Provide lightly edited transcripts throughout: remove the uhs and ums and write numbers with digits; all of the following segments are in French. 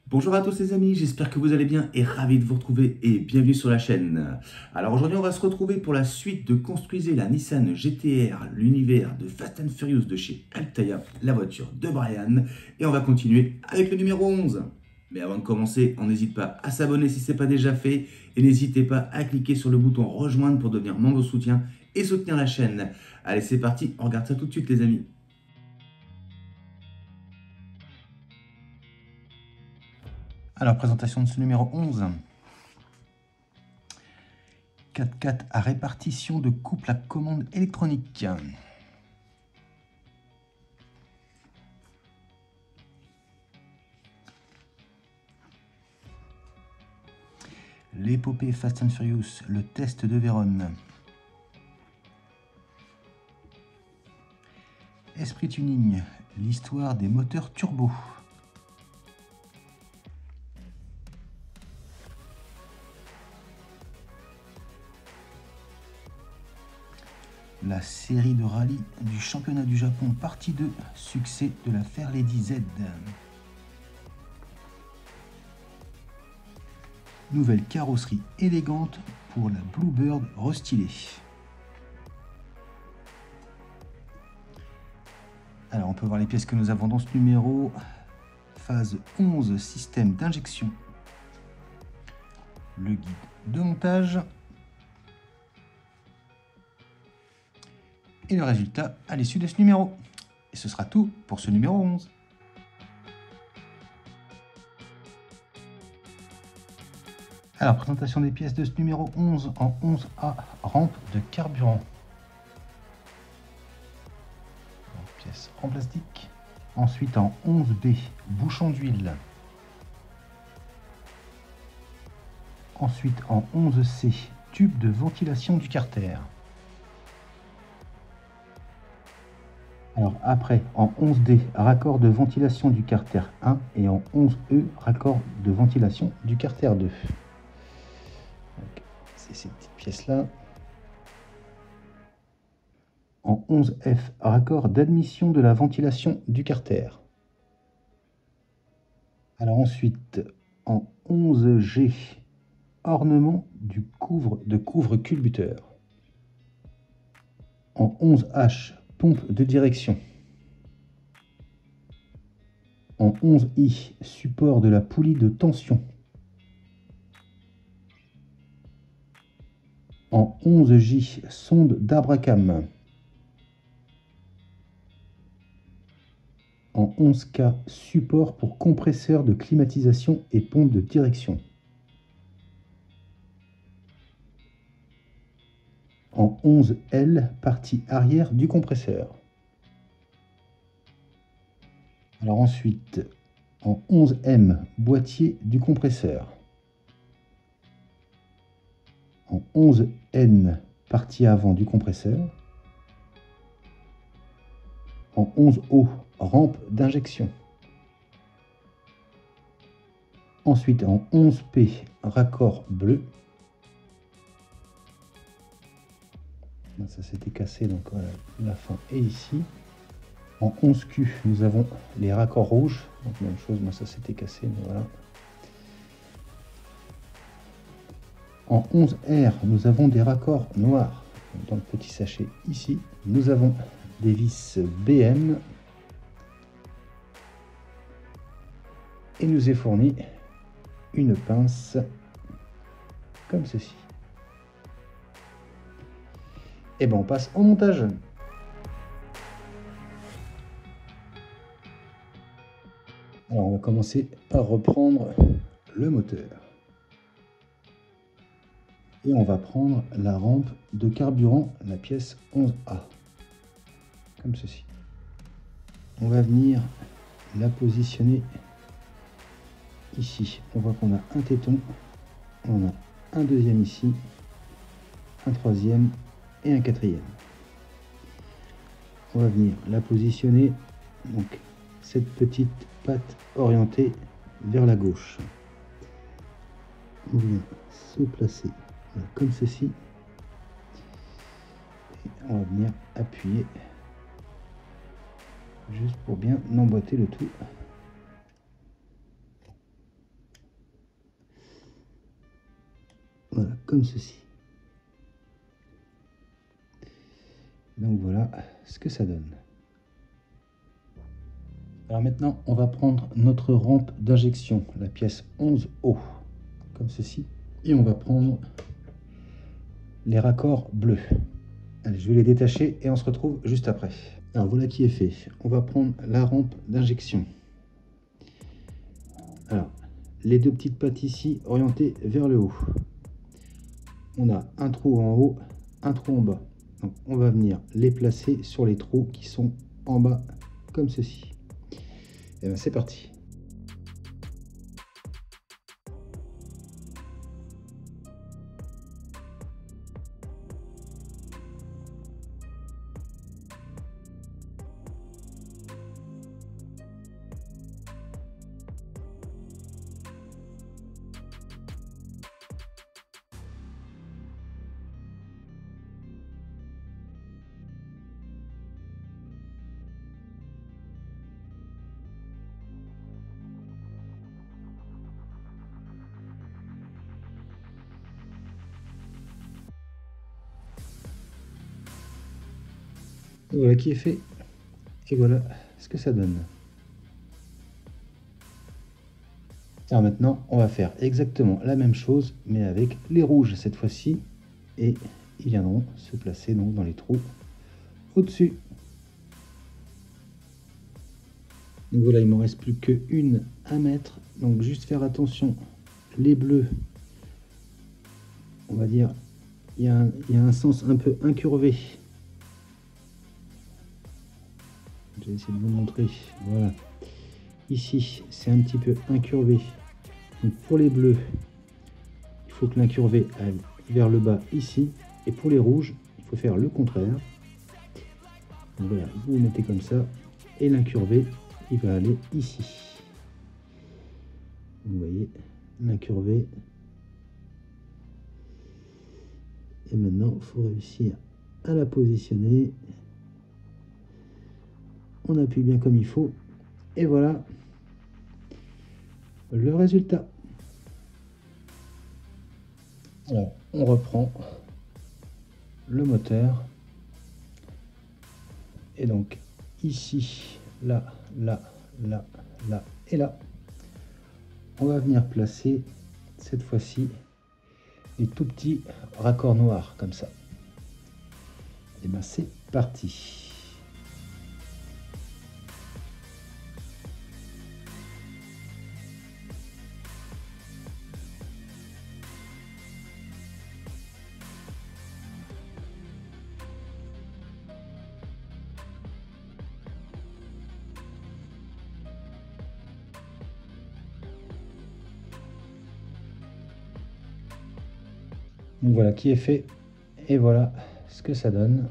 Bonjour à tous les amis, j'espère que vous allez bien et ravi de vous retrouver et bienvenue sur la chaîne. Alors aujourd'hui on va se retrouver pour la suite de Construisez la Nissan GT-R, l'univers de Fast and Furious de chez Altaïa, la voiture de Brian, et on va continuer avec le numéro 11. Mais avant de commencer, on n'hésite pas à s'abonner si ce n'est pas déjà fait et n'hésitez pas à cliquer sur le bouton rejoindre pour devenir membre de soutien et soutenir la chaîne. Allez c'est parti, on regarde ça tout de suite les amis. Alors présentation de ce numéro 11. 4x4 à répartition de couple à commande électronique. L'épopée Fast and Furious, le test de Vérone. Esprit Tuning, l'histoire des moteurs turbo. La série de rallye du championnat du Japon partie 2, succès de la Fairlady Z. Nouvelle carrosserie élégante pour la Bluebird restylée. Alors on peut voir les pièces que nous avons dans ce numéro. Phase 11, système d'injection. Le guide de montage. Et le résultat à l'issue de ce numéro. Et ce sera tout pour ce numéro 11. Alors, présentation des pièces de ce numéro 11 en 11A, rampe de carburant. Pièce en plastique. Ensuite en 11B, bouchon d'huile. Ensuite en 11C, tube de ventilation du carter. Alors après, en 11D, raccord de ventilation du carter 1 et en 11E, raccord de ventilation du carter 2. C'est ces petites pièces-là. En 11F, raccord d'admission de la ventilation du carter. Alors ensuite, en 11G, ornement du couvre-culbuteur. En 11H, pompe de direction. En 11I, support de la poulie de tension. En 11J, sonde d'Abracam. En 11K, support pour compresseur de climatisation et pompe de direction. En 11L, partie arrière du compresseur. Alors ensuite, en 11M, boîtier du compresseur. En 11N, partie avant du compresseur. En 11O, rampe d'injection. Ensuite, en 11P, raccord bleu. Ça s'était cassé, donc voilà, la fin est ici. En 11Q, nous avons les raccords rouges. Donc même chose, moi ça s'était cassé, mais voilà. En 11R, nous avons des raccords noirs. Dans le petit sachet ici, nous avons des vis BM. Et nous est fourni une pince comme ceci. Et ben on passe au montage. Alors on va commencer par reprendre le moteur. Et on va prendre la rampe de carburant, la pièce 11A. Comme ceci. On va venir la positionner ici. On voit qu'on a un téton, on a un deuxième ici, un troisième et un quatrième. On va venir la positionner, donc cette petite patte orientée vers la gauche. On vient se placer voilà, comme ceci. Et on va venir appuyer juste pour bien emboîter le tout. comme ceci. Donc voilà ce que ça donne. Alors maintenant, on va prendre notre rampe d'injection, la pièce 11O, comme ceci. Et on va prendre les raccords bleus. Allez, je vais les détacher et on se retrouve juste après. Alors voilà qui est fait. On va prendre la rampe d'injection. Alors, les deux petites pattes ici orientées vers le haut. On a un trou en haut, un trou en bas. Donc on va venir les placer sur les trous qui sont en bas, comme ceci. Et bien c'est parti. Voilà qui est fait. Et voilà ce que ça donne. Alors maintenant, on va faire exactement la même chose, mais avec les rouges cette fois-ci. Et ils viendront se placer donc dans les trous au-dessus. Donc voilà, il ne me reste plus qu'une à mettre. Donc juste faire attention, les bleus, on va dire, il y a un sens un peu incurvé. Je vais essayer de vous montrer. Voilà. Ici, c'est un petit peu incurvé. Donc pour les bleus, il faut que l'incurvé aille vers le bas ici. Et pour les rouges, il faut faire le contraire. Donc voilà, vous mettez comme ça. Et l'incurvé, il va aller ici. Vous voyez, l'incurvé. Et maintenant, il faut réussir à la positionner. On appuie bien comme il faut. Et voilà le résultat. Alors, on reprend le moteur. Et donc, ici, là, là, là, là et là, on va venir placer, cette fois-ci, les tout petits raccords noirs, comme ça. Et bien, c'est parti. Donc voilà qui est fait. Et voilà ce que ça donne.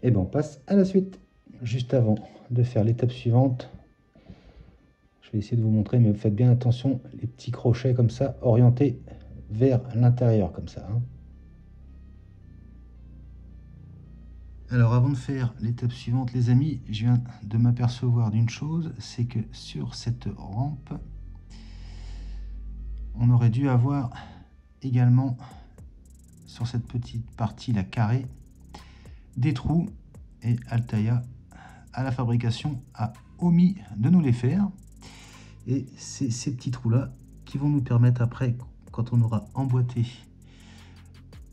Et bien on passe à la suite. Juste avant de faire l'étape suivante, je vais essayer de vous montrer, mais faites bien attention, les petits crochets comme ça, orientés vers l'intérieur comme ça. Alors avant de faire l'étape suivante les amis, je viens de m'apercevoir d'une chose, c'est que sur cette rampe, on aurait dû avoir également sur cette petite partie la carrée des trous, et Altaïa à la fabrication a omis de nous les faire, et c'est ces petits trous là qui vont nous permettre après, quand on aura emboîté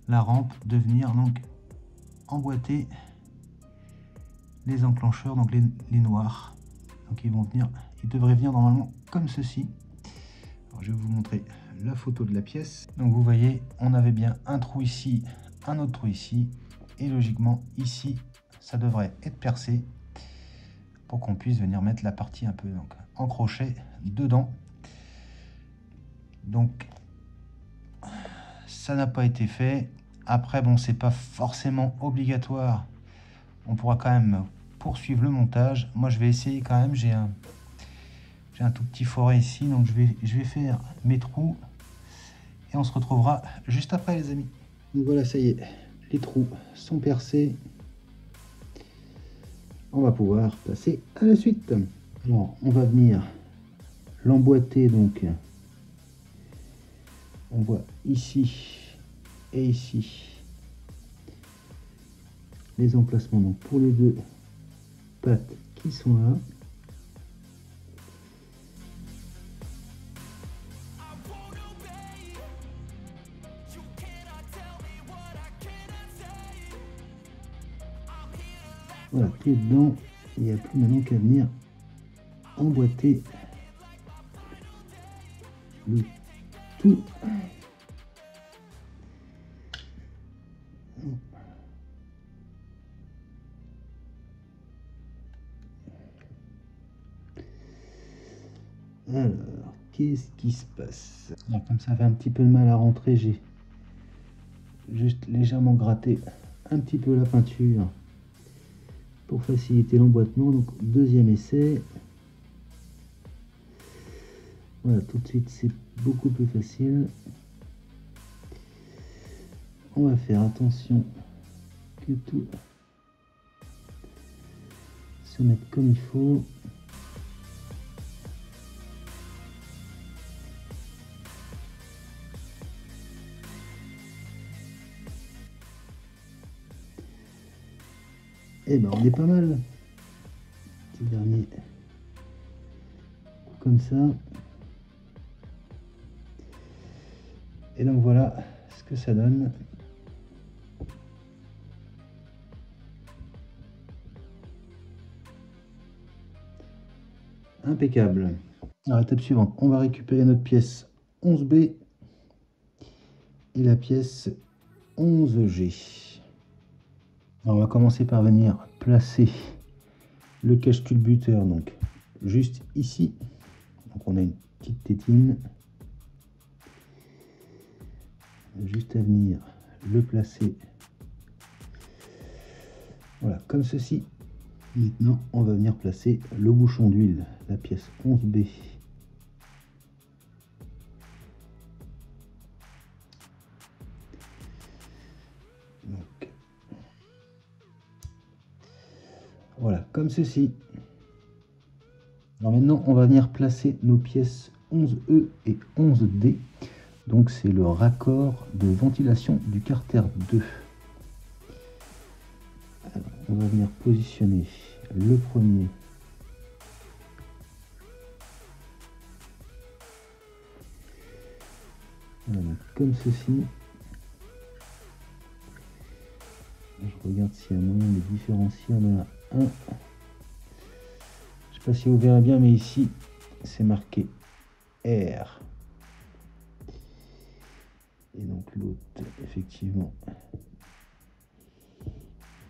la rampe, de venir donc emboîter les enclencheurs, donc les noirs. Donc ils devraient venir normalement comme ceci. Alors, je vais vous montrer la photo de la pièce. Donc vous voyez, on avait bien un trou ici, un autre trou ici, et logiquement ici ça devrait être percé pour qu'on puisse venir mettre la partie un peu donc en crochet dedans. Donc ça n'a pas été fait. Après bon, c'est pas forcément obligatoire, on pourra quand même poursuivre le montage. Moi je vais essayer quand même, j'ai un tout petit forêt ici, donc je vais faire mes trous et on se retrouvera juste après les amis. Donc voilà, ça y est, les trous sont percés. On va pouvoir passer à la suite. Alors on va venir l'emboîter, donc on voit ici et ici les emplacements donc pour les deux pattes qui sont là. Voilà, pied dedans, il n'y a plus maintenant qu'à venir emboîter le tout. Alors, qu'est-ce qui se passe? Alors, comme ça fait un petit peu de mal à rentrer, j'ai juste légèrement gratté un petit peu la peinture pour faciliter l'emboîtement. Donc, deuxième essai. Voilà, tout de suite, c'est beaucoup plus facile. On va faire attention que tout se mette comme il faut. Et ben on est pas mal. Petit dernier comme ça. Et donc voilà ce que ça donne. Impeccable. Alors, étape suivante, on va récupérer notre pièce 11B et la pièce 11G. Alors, on va commencer par venir placer le cache-culbuteur donc juste ici. Donc on a une petite tétine. Juste à venir le placer. Voilà, comme ceci. Maintenant, on va venir placer le bouchon d'huile, la pièce 11B. Donc, voilà, comme ceci. Alors maintenant, on va venir placer nos pièces 11E et 11D. Donc, c'est le raccord de ventilation du carter 2. Alors, on va venir positionner le premier. Voilà, donc comme ceci. Je regarde s'il y a un moyen de différencier. On a un. Je sais pas si vous verrez bien, mais ici, c'est marqué R. Et donc l'autre, effectivement,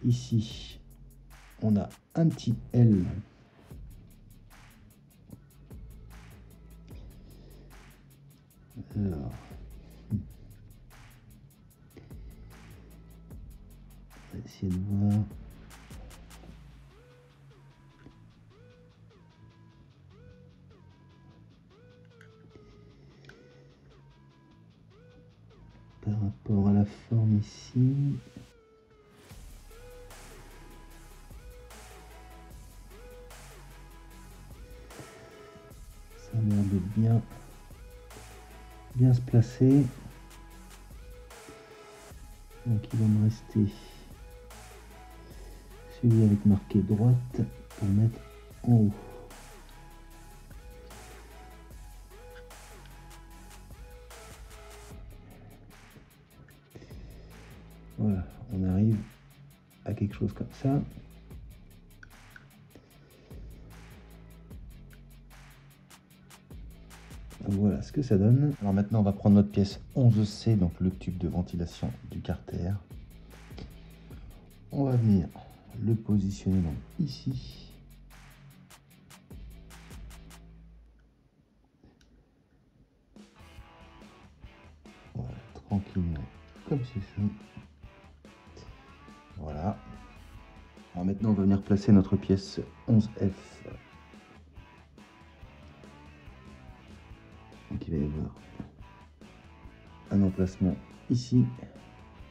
ici, on a un petit L. Alors, on va essayer de voir. Par rapport à la forme ici. Ça a l'air de bien se placer. Donc il va me rester celui avec marqué droite pour mettre en haut. Voilà, on arrive à quelque chose comme ça. Donc voilà ce que ça donne. Alors maintenant on va prendre notre pièce 11C, donc le tube de ventilation du carter. On va venir le positionner donc ici. Voilà, tranquillement, comme ceci. Voilà. Alors maintenant on va venir placer notre pièce 11F. Donc il va y avoir un emplacement ici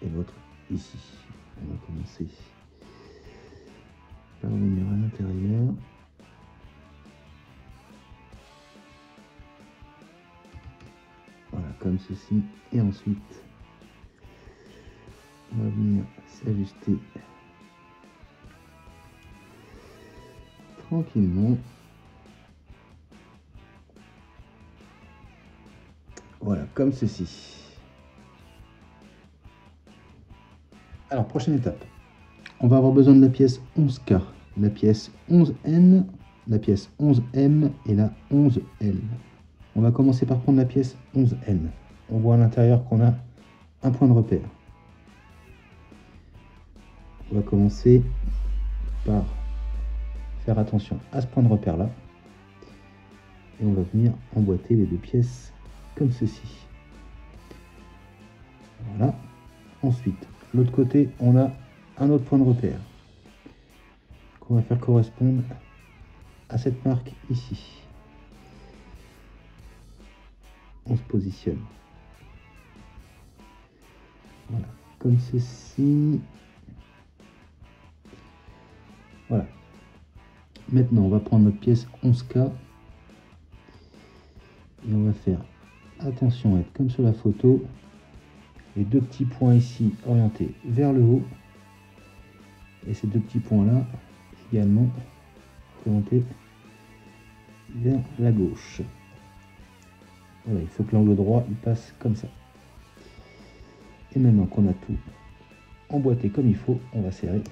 et l'autre ici. On va commencer par venir à l'intérieur. comme ceci. Et ensuite, on va venir s'ajuster tranquillement. Voilà, comme ceci. Alors, prochaine étape. On va avoir besoin de la pièce 11K, la pièce 11N, la pièce 11M et la 11L. On va commencer par prendre la pièce 11N. On voit à l'intérieur qu'on a un point de repère. On va commencer par faire attention à ce point de repère là. Et on va venir emboîter les deux pièces comme ceci. Voilà. Ensuite, l'autre côté, on a un autre point de repère qu'on va faire correspondre à cette marque ici. On se positionne. Voilà, comme ceci. Voilà. Maintenant, on va prendre notre pièce 11K et on va faire attention à être comme sur la photo. Les deux petits points ici orientés vers le haut et ces deux petits points là également orientés vers la gauche. Voilà, il faut que l'angle droit il passe comme ça. Et maintenant qu'on a tout emboîté comme il faut, on va serrer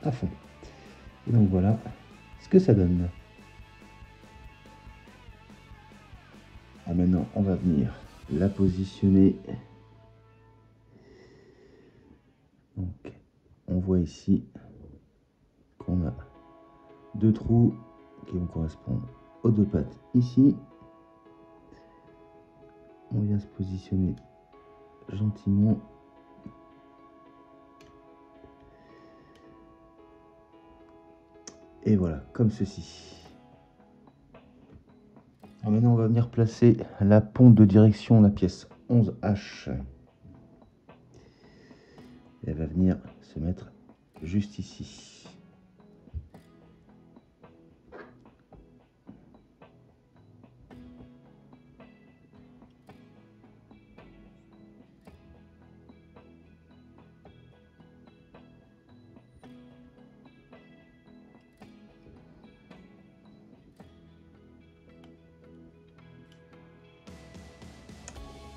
à fond. Et donc voilà ce que ça donne. Ah, maintenant on va venir la positionner. Donc on voit ici qu'on a deux trous qui vont correspondre aux deux pattes ici. On vient se positionner gentiment. Et voilà, comme ceci. Alors maintenant, on va venir placer la pompe de direction, la pièce 11H. Elle va venir se mettre juste ici.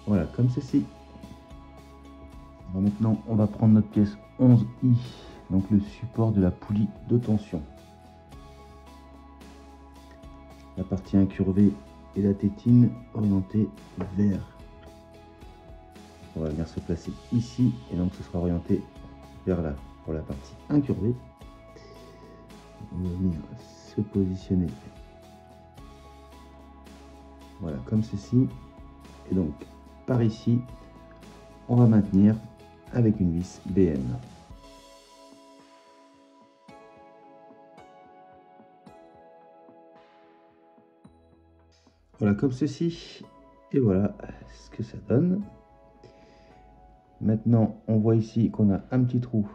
Voilà, comme ceci. Alors maintenant, on va prendre notre pièce 11I, donc le support de la poulie de tension. La partie incurvée et la tétine orientée vers. On va venir se placer ici et donc ce sera orienté vers là pour la partie incurvée. On va venir se positionner. Voilà, comme ceci. Et donc, par ici, on va maintenir avec une vis BM. Voilà, comme ceci. Et voilà ce que ça donne. Maintenant, on voit ici qu'on a un petit trou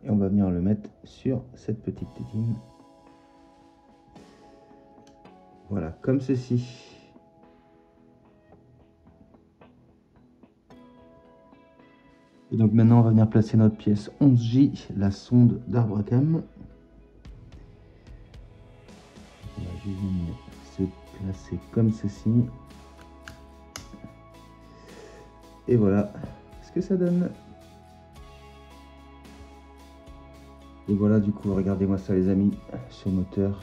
et on va venir le mettre sur cette petite tétine. Voilà, comme ceci. Et donc maintenant, on va venir placer notre pièce 11J, la sonde d'arbre à cam. On va juste venir se placer comme ceci. Et voilà ce que ça donne. Et voilà, du coup, regardez-moi ça les amis, ce moteur.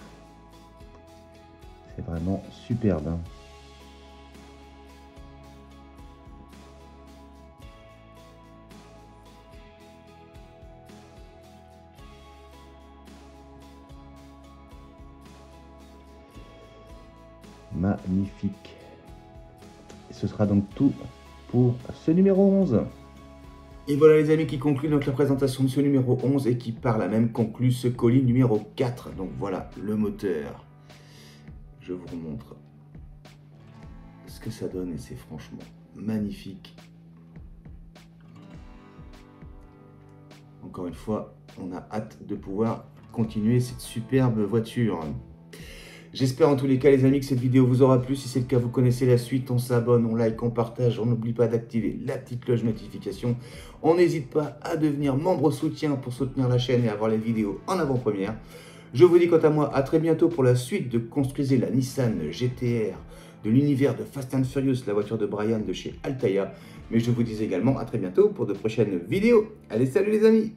C'est vraiment superbe, hein. Magnifique. Et ce sera donc tout pour ce numéro 11. Et voilà les amis qui conclut donc la présentation de ce numéro 11 et qui par là même conclut ce colis numéro 4. Donc voilà le moteur. Je vous remontre ce que ça donne et c'est franchement magnifique. Encore une fois, on a hâte de pouvoir continuer cette superbe voiture. J'espère en tous les cas les amis que cette vidéo vous aura plu. Si c'est le cas, vous connaissez la suite, on s'abonne, on like, on partage, on n'oublie pas d'activer la petite cloche notification. On n'hésite pas à devenir membre soutien pour soutenir la chaîne et avoir les vidéos en avant-première. Je vous dis quant à moi à très bientôt pour la suite de Construisez la Nissan GT-R de l'univers de Fast and Furious, la voiture de Brian de chez Altaïa. Mais je vous dis également à très bientôt pour de prochaines vidéos. Allez, salut les amis!